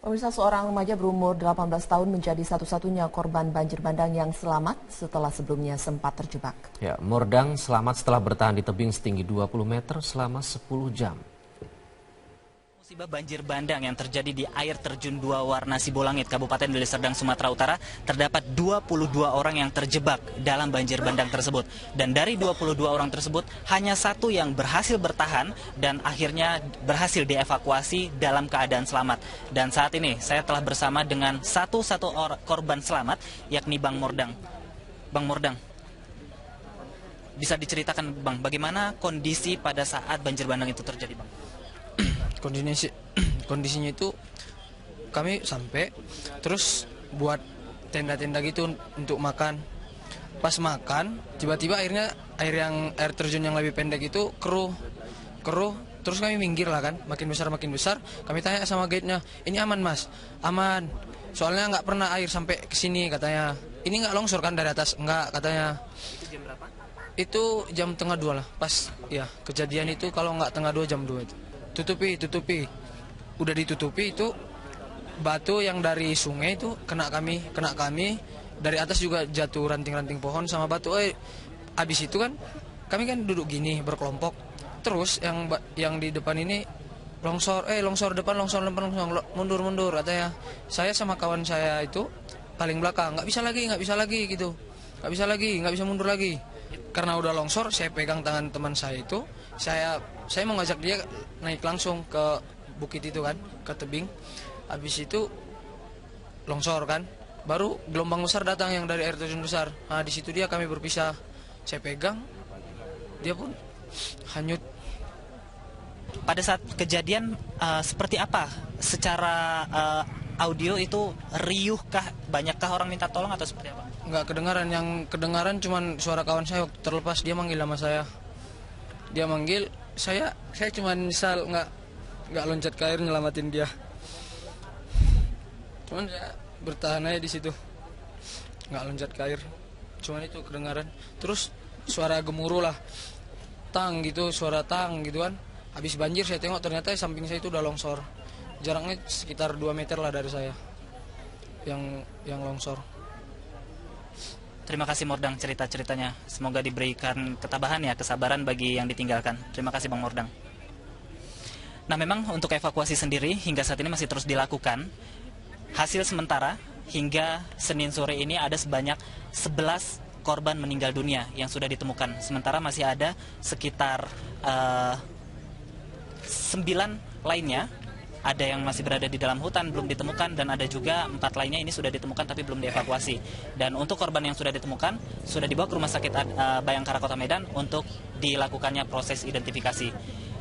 Pemirsa, seorang remaja berumur 18 tahun menjadi satu-satunya korban banjir bandang yang selamat setelah sebelumnya sempat terjebak. Ya, Mordang selamat setelah bertahan di tebing setinggi 20 meter selama 10 jam. Musibah banjir bandang yang terjadi di air terjun Dua Warna Sibolangit, Kabupaten Deli Serdang, Sumatera Utara, terdapat 22 orang yang terjebak dalam banjir bandang tersebut. Dan dari 22 orang tersebut, hanya satu yang berhasil bertahan dan akhirnya berhasil dievakuasi dalam keadaan selamat. Dan saat ini saya telah bersama dengan satu korban selamat, yakni Bang Mordang. Bang Mordang, bisa diceritakan Bang, bagaimana kondisi pada saat banjir bandang itu terjadi, Bang? Kondisinya itu kami sampai terus buat tenda-tenda gitu untuk makan. Pas makan tiba-tiba air terjun yang lebih pendek itu keruh terus kami minggir lah kan, makin besar. Kami tanya sama guide-nya, ini aman mas? Aman, soalnya nggak pernah air sampai ke sini katanya. Ini nggak longsor kan dari atas? Nggak katanya. Itu jam berapa? Itu jam tengah 2 lah pas ya kejadian itu. Kalau nggak tengah 2 jam 2 itu tutupi udah ditutupi. Itu batu yang dari sungai itu kena kami dari atas juga jatuh ranting-ranting pohon sama batu. Abis itu kan kami kan duduk gini berkelompok, terus yang di depan ini longsor depan mundur katanya. Saya sama kawan saya itu paling belakang, nggak bisa lagi gitu, nggak bisa mundur lagi karena udah longsor. Saya pegang tangan teman saya itu, saya mau ngajak dia naik langsung ke bukit itu kan, ke tebing. Habis itu longsor kan, baru gelombang besar datang yang dari air terjun besar. Nah di situ dia kami berpisah. Saya pegang, dia pun hanyut. Pada saat kejadian seperti apa? Secara audio itu riuhkah? Banyakkah orang minta tolong atau seperti apa? Nggak kedengaran, yang kedengaran cuman suara kawan saya waktu terlepas. Dia manggil nama saya. Dia manggil saya cuman misal nggak loncat ke air nyelamatin dia. Cuman saya bertahan aja di situ, nggak loncat ke air. Cuman itu kedengaran. Terus suara gemuruh lah, suara tang gitu kan. Habis banjir saya tengok ternyata samping saya itu udah longsor. Jaraknya sekitar 2 meter lah dari saya yang longsor. Terima kasih Mordang cerita-ceritanya. Semoga diberikan ketabahan ya, kesabaran bagi yang ditinggalkan. Terima kasih Bang Mordang. Nah memang untuk evakuasi sendiri hingga saat ini masih terus dilakukan. Hasil sementara hingga Senin sore ini ada sebanyak 11 korban meninggal dunia yang sudah ditemukan. Sementara masih ada sekitar 9 lainnya. Ada yang masih berada di dalam hutan belum ditemukan, dan ada juga 4 lainnya ini sudah ditemukan tapi belum dievakuasi. Dan untuk korban yang sudah ditemukan sudah dibawa ke Rumah Sakit Bayangkara Kota Medan untuk dilakukannya proses identifikasi.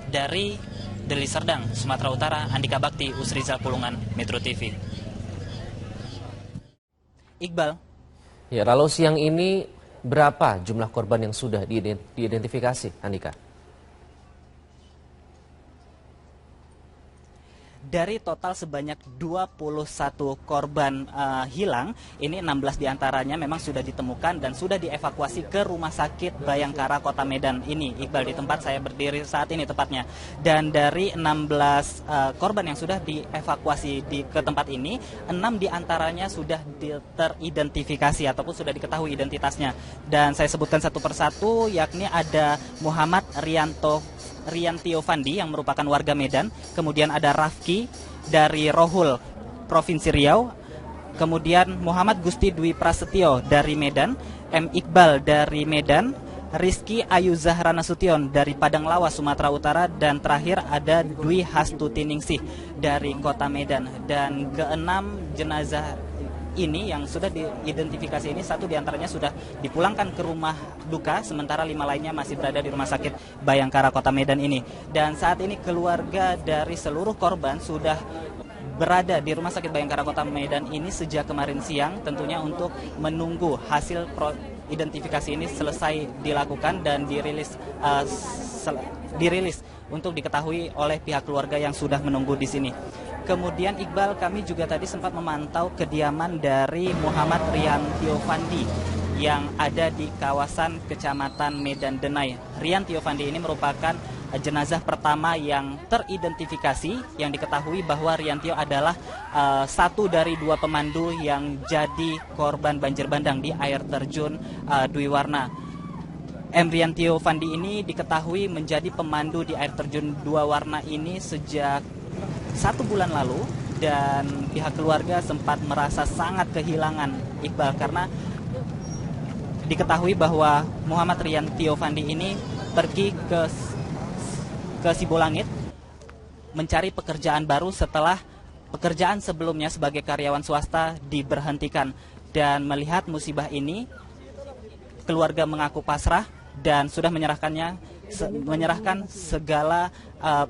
Dari Deli Serdang, Sumatera Utara, Andika Bakti, Usrizal Pulungan, Metro TV. Iqbal. Ya, lalu siang ini berapa jumlah korban yang sudah diidentifikasi, Andika? Dari total sebanyak 21 korban hilang, ini 16 diantaranya memang sudah ditemukan dan sudah dievakuasi ke Rumah Sakit Bayangkara Kota Medan ini, Iqbal, di tempat saya berdiri saat ini tepatnya. Dan dari 16 korban yang sudah dievakuasi ke tempat ini, 6 diantaranya sudah teridentifikasi ataupun sudah diketahui identitasnya. Dan saya sebutkan satu persatu, yakni ada Muhammad Riantio Fandi yang merupakan warga Medan, kemudian ada Rafki dari Rohul, Provinsi Riau, kemudian Muhammad Gusti Dwi Prasetyo dari Medan, M. Iqbal dari Medan, Rizky Ayu Zahra Nasution dari Padang Lawas, Sumatera Utara, dan terakhir ada Dwi Hastuti Ningsih dari Kota Medan. Dan keenam jenazah ini yang sudah diidentifikasi ini, 1 diantaranya sudah dipulangkan ke rumah duka, sementara 5 lainnya masih berada di Rumah Sakit Bayangkara Kota Medan ini. Dan saat ini keluarga dari seluruh korban sudah berada di Rumah Sakit Bayangkara Kota Medan ini sejak kemarin siang, tentunya untuk menunggu hasil identifikasi ini selesai dilakukan dan dirilis untuk diketahui oleh pihak keluarga yang sudah menunggu di sini. Kemudian Iqbal, kami juga tadi sempat memantau kediaman dari Muhammad Riantio Fandi yang ada di kawasan Kecamatan Medan Denai. Riantio Fandi ini merupakan jenazah pertama yang teridentifikasi, yang diketahui bahwa Riantio adalah satu dari 2 pemandu yang jadi korban banjir bandang di air terjun Dwi Warna. M. Riantio Fandi ini diketahui menjadi pemandu di air terjun Dua Warna ini sejak 1 bulan lalu, dan pihak keluarga sempat merasa sangat kehilangan Iqbal karena diketahui bahwa Muhammad Riantio Fandi ini pergi ke Sibolangit mencari pekerjaan baru setelah pekerjaan sebelumnya sebagai karyawan swasta diberhentikan. Dan melihat musibah ini, keluarga mengaku pasrah dan sudah menyerahkan segala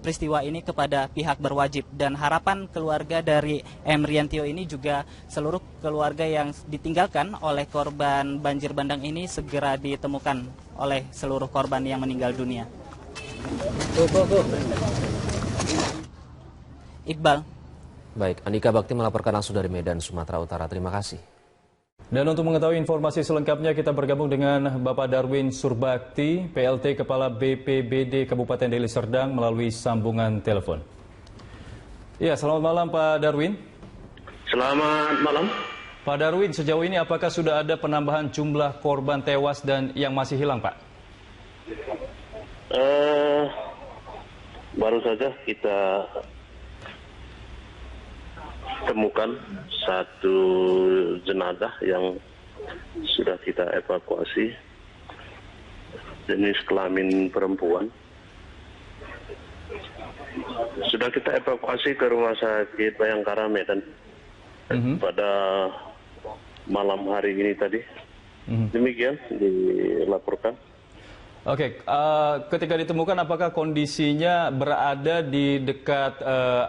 peristiwa ini kepada pihak berwajib. Dan harapan keluarga dari M. Riantio ini juga seluruh keluarga yang ditinggalkan oleh korban banjir bandang ini segera ditemukan oleh seluruh korban yang meninggal dunia. Iqbal. Baik, Andika Bakti melaporkan langsung dari Medan, Sumatera Utara. Terima kasih. Dan untuk mengetahui informasi selengkapnya kita bergabung dengan Bapak Darwin Surbakti, PLT Kepala BPBD Kabupaten Deli Serdang melalui sambungan telepon. Ya, selamat malam Pak Darwin. Selamat malam. Pak Darwin, sejauh ini apakah sudah ada penambahan jumlah korban tewas dan yang masih hilang, Pak? Baru saja kita temukan satu jenazah yang sudah kita evakuasi, jenis kelamin perempuan. Sudah kita evakuasi ke Rumah Sakit Bayangkara Medan pada malam hari ini tadi. Demikian dilaporkan. Oke, ketika ditemukan apakah kondisinya berada di dekat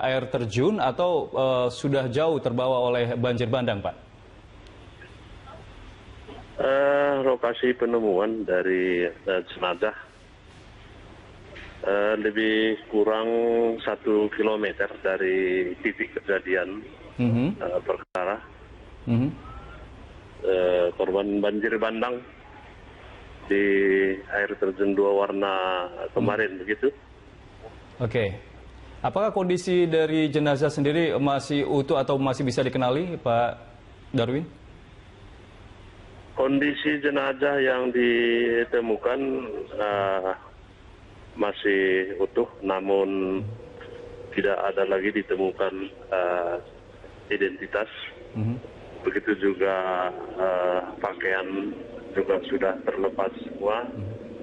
air terjun atau sudah jauh terbawa oleh banjir bandang, Pak? Lokasi penemuan dari jenazah lebih kurang 1 kilometer dari titik kejadian perkara. Korban banjir bandang di air terjun Dua Warna kemarin, begitu. Oke. Apakah kondisi dari jenazah sendiri masih utuh atau masih bisa dikenali, Pak Darwin? Kondisi jenazah yang ditemukan masih utuh, namun tidak ada lagi ditemukan identitas. Begitu juga pakaian juga sudah terlepas semua,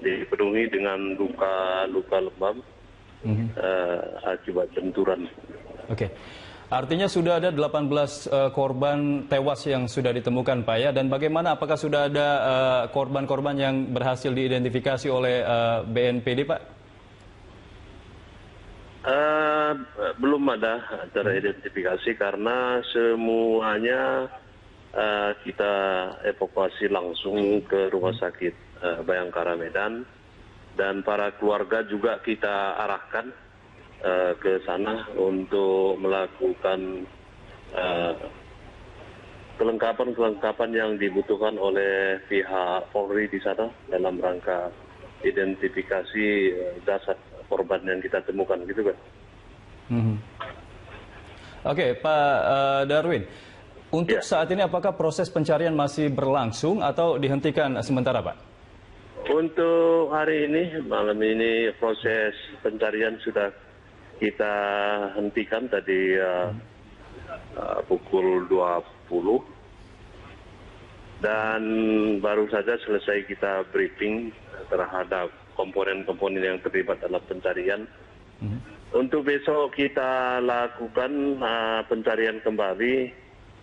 dipenuhi dengan luka lebam akibat benturan. Oke. Artinya sudah ada 18 korban tewas yang sudah ditemukan, Pak, ya. Dan bagaimana, apakah sudah ada korban-korban yang berhasil diidentifikasi oleh BNPD, Pak? Belum ada teridentifikasi karena semuanya kita evakuasi langsung ke Rumah Sakit Bayangkara Medan, dan para keluarga juga kita arahkan ke sana untuk melakukan kelengkapan yang dibutuhkan oleh pihak Polri di sana dalam rangka identifikasi jasad korban yang kita temukan, gitu kan. Oke, Pak Darwin. Untuk saat ini apakah proses pencarian masih berlangsung atau dihentikan sementara, Pak? Untuk hari ini, malam ini proses pencarian sudah kita hentikan tadi pukul 20. Dan baru saja selesai kita briefing terhadap komponen-komponen yang terlibat dalam pencarian. Untuk besok kita lakukan pencarian kembali.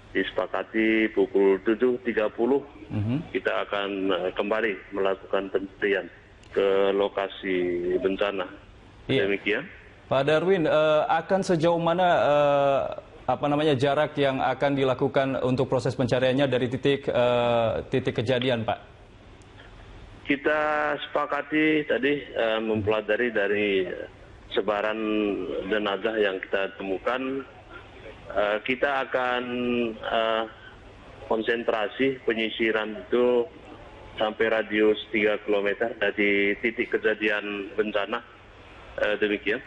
Disepakati pukul 7.30 kita akan kembali melakukan pencarian ke lokasi bencana. Demikian. Pak Darwin, akan sejauh mana jarak yang akan dilakukan untuk proses pencariannya dari titik kejadian, Pak? Kita sepakati tadi mempelajari dari sebaran jenazah yang kita temukan. Kita akan konsentrasi penyisiran itu sampai radius 3 km dari titik kejadian bencana. Demikian.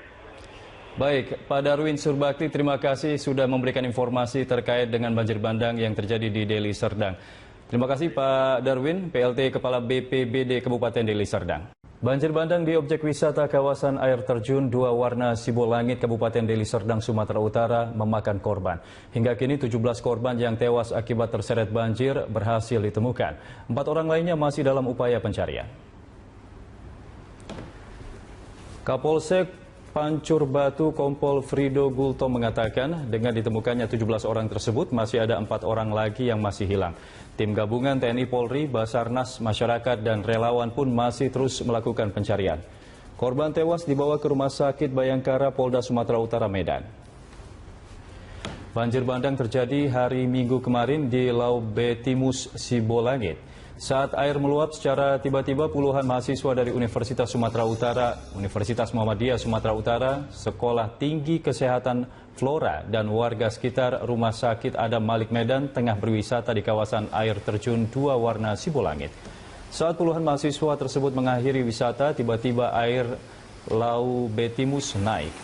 Baik, Pak Darwin Surbakti, terima kasih sudah memberikan informasi terkait dengan banjir bandang yang terjadi di Deli Serdang. Terima kasih Pak Darwin, PLT Kepala BPBD Kabupaten Deli Serdang. Banjir bandang di objek wisata kawasan air terjun Dua Warna Sibolangit, Kabupaten Deli Serdang, Sumatera Utara memakan korban. Hingga kini 17 korban yang tewas akibat terseret banjir berhasil ditemukan. 4 orang lainnya masih dalam upaya pencarian. Kapolsek Pancur Batu Kompol Frido Gulto mengatakan dengan ditemukannya 17 orang tersebut masih ada 4 orang lagi yang masih hilang. Tim gabungan TNI Polri, Basarnas, masyarakat dan relawan pun masih terus melakukan pencarian. Korban tewas dibawa ke Rumah Sakit Bayangkara Polda Sumatera Utara Medan. Banjir bandang terjadi hari Minggu kemarin di Laubetimus Sibolangit. Saat air meluap secara tiba-tiba, puluhan mahasiswa dari Universitas Sumatera Utara, Universitas Muhammadiyah Sumatera Utara, Sekolah Tinggi Kesehatan Flora, dan warga sekitar Rumah Sakit Adam Malik Medan tengah berwisata di kawasan air terjun Dua Warna Sibolangit. Saat puluhan mahasiswa tersebut mengakhiri wisata, tiba-tiba air Laubetimus naik.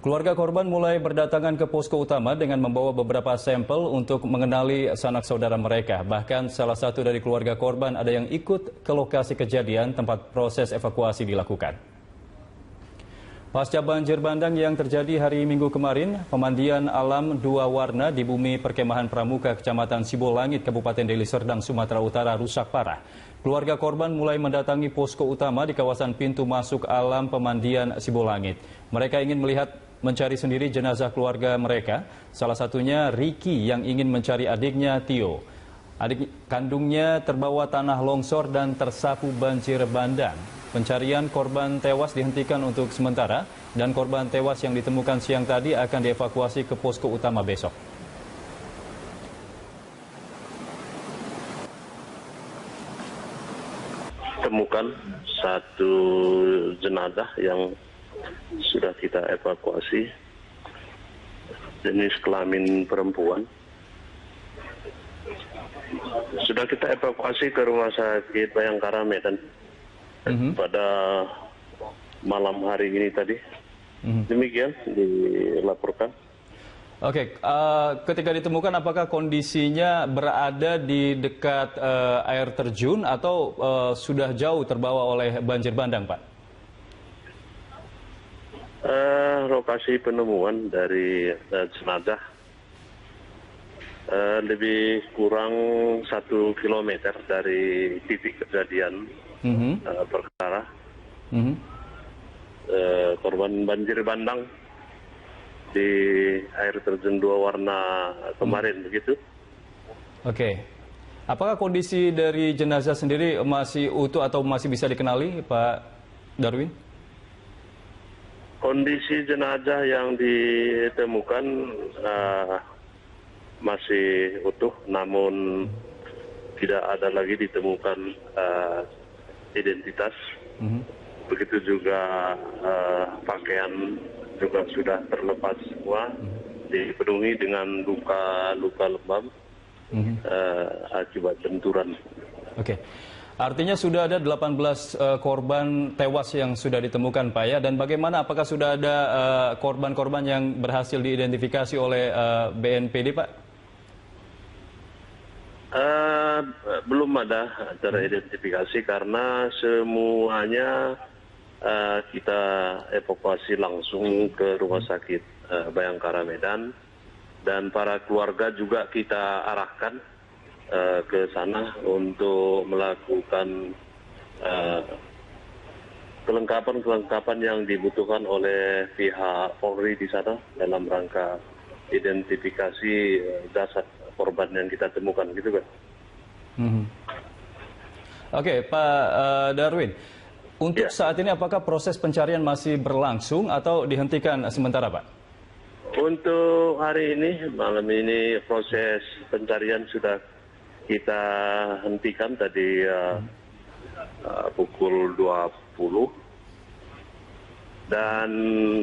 Keluarga korban mulai berdatangan ke posko utama dengan membawa beberapa sampel untuk mengenali sanak saudara mereka. Bahkan salah satu dari keluarga korban ada yang ikut ke lokasi kejadian tempat proses evakuasi dilakukan. Pasca banjir bandang yang terjadi hari Minggu kemarin, pemandian alam Dua Warna di bumi perkemahan Pramuka, Kecamatan Sibolangit, Kabupaten Deli Serdang, Sumatera Utara rusak parah. Keluarga korban mulai mendatangi posko utama di kawasan pintu masuk alam pemandian Sibolangit. Mereka ingin mencari sendiri jenazah keluarga mereka, salah satunya Riki yang ingin mencari adiknya Tio. Adik kandungnya terbawa tanah longsor dan tersapu banjir bandang. Pencarian korban tewas dihentikan untuk sementara dan korban tewas yang ditemukan siang tadi akan dievakuasi ke posko utama besok. Temukan satu jenazah yang sudah kita evakuasi, jenis kelamin perempuan. Sudah kita evakuasi ke Rumah Sakit Bayangkara Medan pada malam hari ini tadi. Demikian dilaporkan. Oke, ketika ditemukan apakah kondisinya berada di dekat air terjun atau sudah jauh terbawa oleh banjir bandang, Pak? Lokasi penemuan dari jenazah lebih kurang 1 kilometer dari titik kejadian perkara. Korban banjir bandang di air terjun Dua Warna kemarin, begitu. Oke. Apakah kondisi dari jenazah sendiri masih utuh atau masih bisa dikenali, Pak Darwin? Kondisi jenazah yang ditemukan masih utuh, namun tidak ada lagi ditemukan identitas. Begitu juga pakaian juga sudah terlepas semua, dipenuhi dengan luka-luka lebam akibat benturan. Oke. Artinya sudah ada 18 korban tewas yang sudah ditemukan, Pak, ya. Dan bagaimana, apakah sudah ada korban-korban yang berhasil diidentifikasi oleh BNPD, Pak? Belum ada teridentifikasi karena semuanya kita evakuasi langsung ke Rumah Sakit Bayangkara Medan, dan para keluarga juga kita arahkan ke sana untuk melakukan kelengkapan yang dibutuhkan oleh pihak Polri di sana dalam rangka identifikasi jasad korban yang kita temukan, gitu kan. Oke, Pak Darwin, untuk saat ini apakah proses pencarian masih berlangsung atau dihentikan sementara, Pak? Untuk hari ini, malam ini proses pencarian sudah kita hentikan tadi pukul 20, dan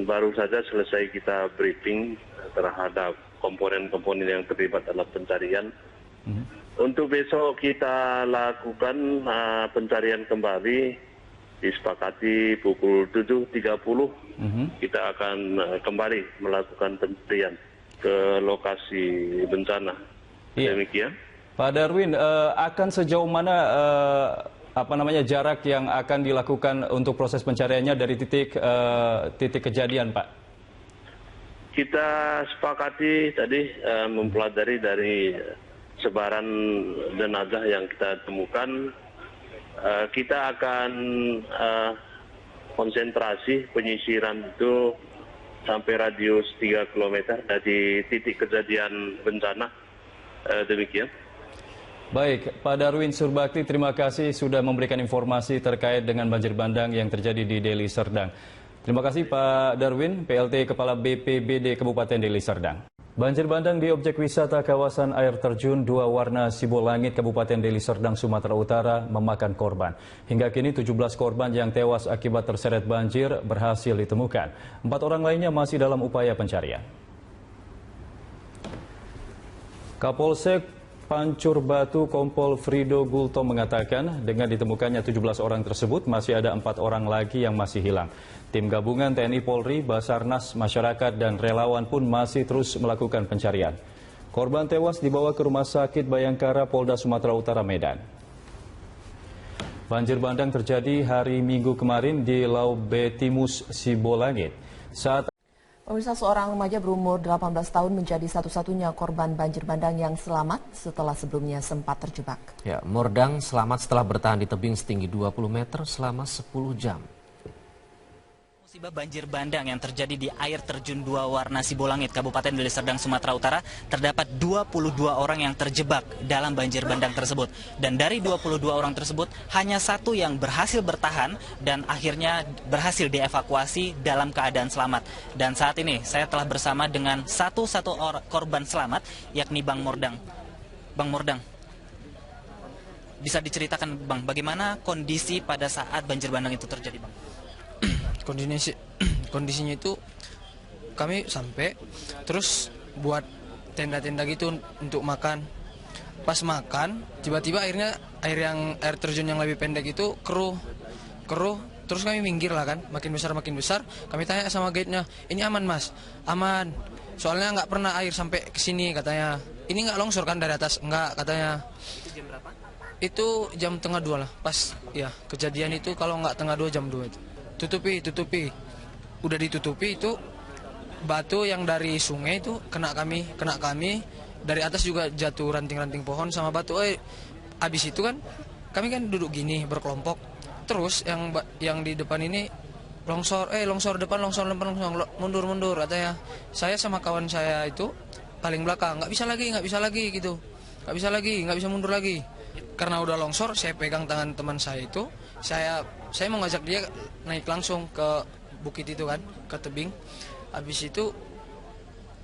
baru saja selesai kita briefing terhadap komponen-komponen yang terlibat dalam pencarian. Untuk besok kita lakukan pencarian kembali, disepakati pukul 7.30 kita akan kembali melakukan pencarian ke lokasi bencana. Iya. Demikian. Pak Darwin, akan sejauh mana jarak yang akan dilakukan untuk proses pencariannya dari titik kejadian, Pak? Kita sepakati tadi mempelajari dari sebaran jenazah yang kita temukan, kita akan konsentrasi penyisiran itu sampai radius 3 km dari titik kejadian bencana. Demikian. Baik, Pak Darwin Surbakti, terima kasih sudah memberikan informasi terkait dengan banjir bandang yang terjadi di Deli Serdang. Terima kasih Pak Darwin, PLT Kepala BPBD Kabupaten Deli Serdang. Banjir bandang di objek wisata kawasan air terjun Dua Warna Sibolangit Kabupaten Deli Serdang, Sumatera Utara memakan korban. Hingga kini 17 korban yang tewas akibat terseret banjir berhasil ditemukan. 4 orang lainnya masih dalam upaya pencarian. Kapolsek Pancur Batu Kompol Frido Gulto mengatakan dengan ditemukannya 17 orang tersebut masih ada 4 orang lagi yang masih hilang. Tim gabungan TNI Polri, Basarnas, masyarakat dan relawan pun masih terus melakukan pencarian. Korban tewas dibawa ke Rumah Sakit Bayangkara Polda Sumatera Utara Medan. Banjir bandang terjadi hari Minggu kemarin di Laubetimus Sibolangit. Pemirsa, seorang remaja berumur 18 tahun menjadi satu-satunya korban banjir bandang yang selamat setelah sebelumnya sempat terjebak. Ya, Mordang selamat setelah bertahan di tebing setinggi 20 meter selama 10 jam. Musibah banjir bandang yang terjadi di air terjun Dua Warna Sibolangit, Kabupaten Deli Serdang, Sumatera Utara, terdapat 22 orang yang terjebak dalam banjir bandang tersebut. Dan dari 22 orang tersebut, hanya 1 yang berhasil bertahan dan akhirnya berhasil dievakuasi dalam keadaan selamat. Dan saat ini saya telah bersama dengan satu korban selamat, yakni Bang Mordang. Bang Mordang, bisa diceritakan Bang, bagaimana kondisi pada saat banjir bandang itu terjadi, Bang? Kondisinya itu kami sampai terus buat tenda-tenda gitu untuk makan. Pas makan tiba-tiba air terjun yang lebih pendek itu keruh terus kami minggir lah kan, makin besar. Kami tanya sama guide-nya, ini aman mas? Aman, soalnya nggak pernah air sampai ke sini katanya. Ini nggak longsor kan dari atas? Nggak katanya. Itu jam berapa? Itu jam 1:30 lah, pas ya kejadian itu. Kalau nggak 1:30 jam 2 itu. Tutupi. Udah ditutupi itu batu yang dari sungai itu kena kami. Dari atas juga jatuh ranting-ranting pohon sama batu. Abis itu kan kami kan duduk gini berkelompok. Terus yang di depan ini longsor depan, mundur katanya. Saya sama kawan saya itu paling belakang, nggak bisa lagi gitu. Nggak bisa mundur lagi. Karena udah longsor, saya pegang tangan teman saya itu. Saya mau ngajak dia naik langsung ke bukit itu kan, ke tebing. Habis itu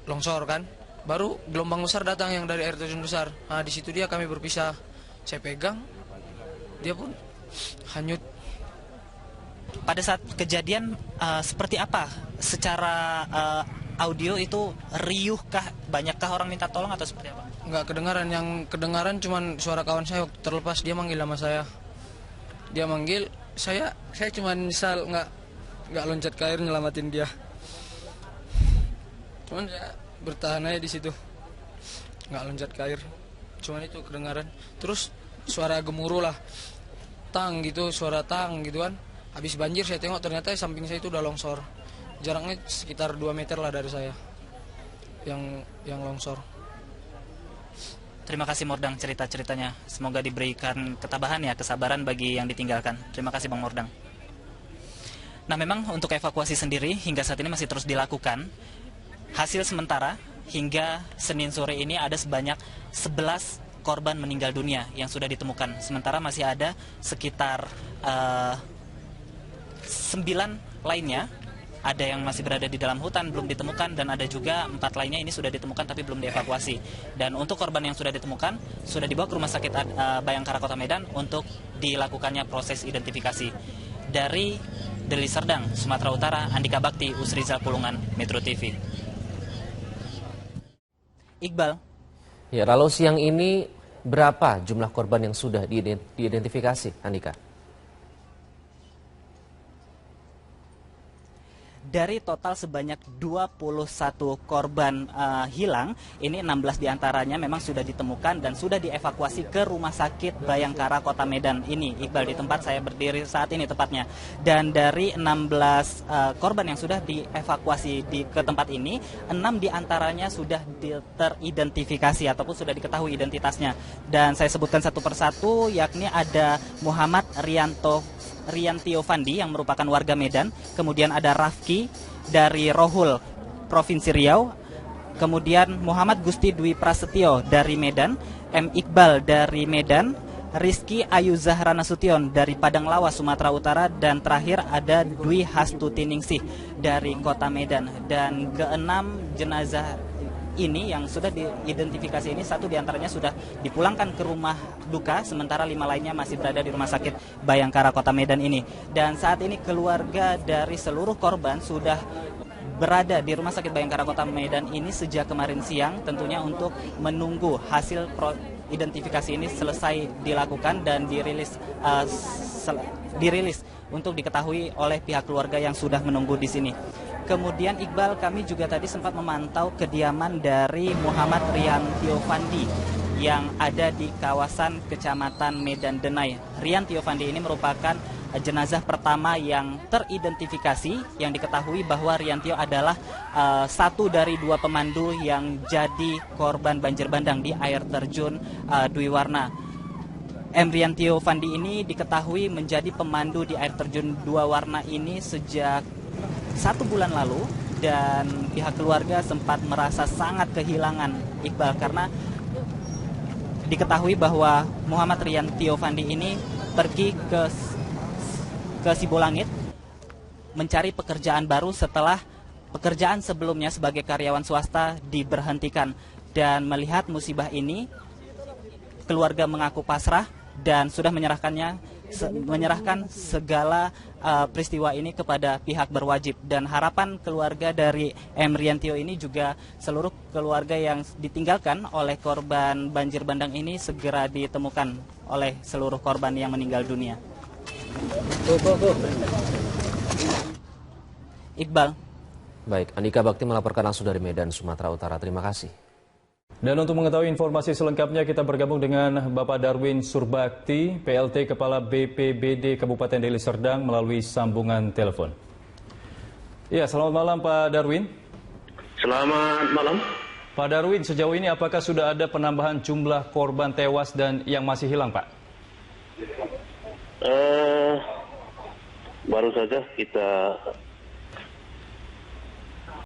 longsor kan, baru gelombang besar datang yang dari air terjun besar. Nah di situ kami berpisah. Saya pegang, dia pun hanyut. Pada saat kejadian seperti apa? Secara audio itu riuhkah? Banyakkah orang minta tolong atau seperti apa? Nggak kedengaran, yang kedengaran cuman suara kawan saya waktu terlepas. Dia manggil nama saya. Dia manggil, saya cuman misal nggak loncat ke air nyelamatin dia. Cuman saya bertahan aja di situ, nggak loncat ke air. Cuman itu kedengaran. Terus suara gemuruh lah, suara tang gitu kan. Habis banjir saya tengok ternyata samping saya itu udah longsor. Jaraknya sekitar 2 meter lah dari saya yang longsor. Terima kasih Mordang cerita-ceritanya. Semoga diberikan ketabahan ya, kesabaran bagi yang ditinggalkan. Terima kasih Bang Mordang. Nah memang untuk evakuasi sendiri hingga saat ini masih terus dilakukan. Hasil sementara hingga Senin sore ini ada sebanyak 11 korban meninggal dunia yang sudah ditemukan. Sementara masih ada sekitar 9 lainnya. Ada yang masih berada di dalam hutan belum ditemukan, dan ada juga 4 lainnya ini sudah ditemukan tapi belum dievakuasi. Dan untuk korban yang sudah ditemukan sudah dibawa ke Rumah Sakit Bayangkara Kota Medan untuk dilakukannya proses identifikasi. Dari Deli Serdang, Sumatera Utara, Andika Bakti, Usriza Pulungan, Metro TV. Iqbal. Ya, lalu siang ini berapa jumlah korban yang sudah diidentifikasi, Andika? Dari total sebanyak 21 korban hilang, ini 16 diantaranya memang sudah ditemukan dan sudah dievakuasi ke Rumah Sakit Bayangkara Kota Medan ini, Iqbal, di tempat saya berdiri saat ini tepatnya. Dan dari 16 korban yang sudah dievakuasi ke tempat ini, 6 diantaranya sudah teridentifikasi ataupun sudah diketahui identitasnya. Dan saya sebutkan satu persatu, yakni ada Muhammad Riantio Fandi yang merupakan warga Medan, kemudian ada Rafki dari Rohul, Provinsi Riau, kemudian Muhammad Gusti Dwi Prasetyo dari Medan, M. Iqbal dari Medan, Rizky Ayu Zahra Nasution dari Padang Lawas, Sumatera Utara, dan terakhir ada Dwi Hastuti Ningsih dari Kota Medan. Dan keenam jenazah ini yang sudah diidentifikasi ini, satu diantaranya sudah dipulangkan ke rumah duka, sementara 5 lainnya masih berada di Rumah Sakit Bayangkara Kota Medan ini. Dan saat ini keluarga dari seluruh korban sudah berada di Rumah Sakit Bayangkara Kota Medan ini sejak kemarin siang, tentunya untuk menunggu hasil identifikasi ini selesai dilakukan dan dirilis untuk diketahui oleh pihak keluarga yang sudah menunggu di sini. Kemudian Iqbal, kami juga tadi sempat memantau kediaman dari Muhammad Riantio Fandi yang ada di kawasan Kecamatan Medan Denai. Riantio Fandi ini merupakan jenazah pertama yang teridentifikasi, yang diketahui bahwa Riantio adalah satu dari 2 pemandu yang jadi korban banjir bandang di air terjun Dwi Warna. M. Riantio Fandi ini diketahui menjadi pemandu di air terjun Dua Warna ini sejak 1 bulan lalu, dan pihak keluarga sempat merasa sangat kehilangan, Iqbal, karena diketahui bahwa Muhammad Riantio Fandi ini pergi ke Sibolangit mencari pekerjaan baru setelah pekerjaan sebelumnya sebagai karyawan swasta diberhentikan. Dan melihat musibah ini, keluarga mengaku pasrah dan sudah menyerahkan segala peristiwa ini kepada pihak berwajib. Dan harapan keluarga dari M. Riantio ini juga seluruh keluarga yang ditinggalkan oleh korban banjir bandang ini segera ditemukan oleh seluruh korban yang meninggal dunia. Iqbal. Baik, Andika Bakti melaporkan langsung dari Medan, Sumatera Utara. Terima kasih. Dan untuk mengetahui informasi selengkapnya, kita bergabung dengan Bapak Darwin Surbakti, PLT Kepala BPBD Kabupaten Deli Serdang melalui sambungan telepon. Ya, selamat malam Pak Darwin. Selamat malam. Pak Darwin, sejauh ini apakah sudah ada penambahan jumlah korban tewas dan yang masih hilang, Pak? Baru saja kita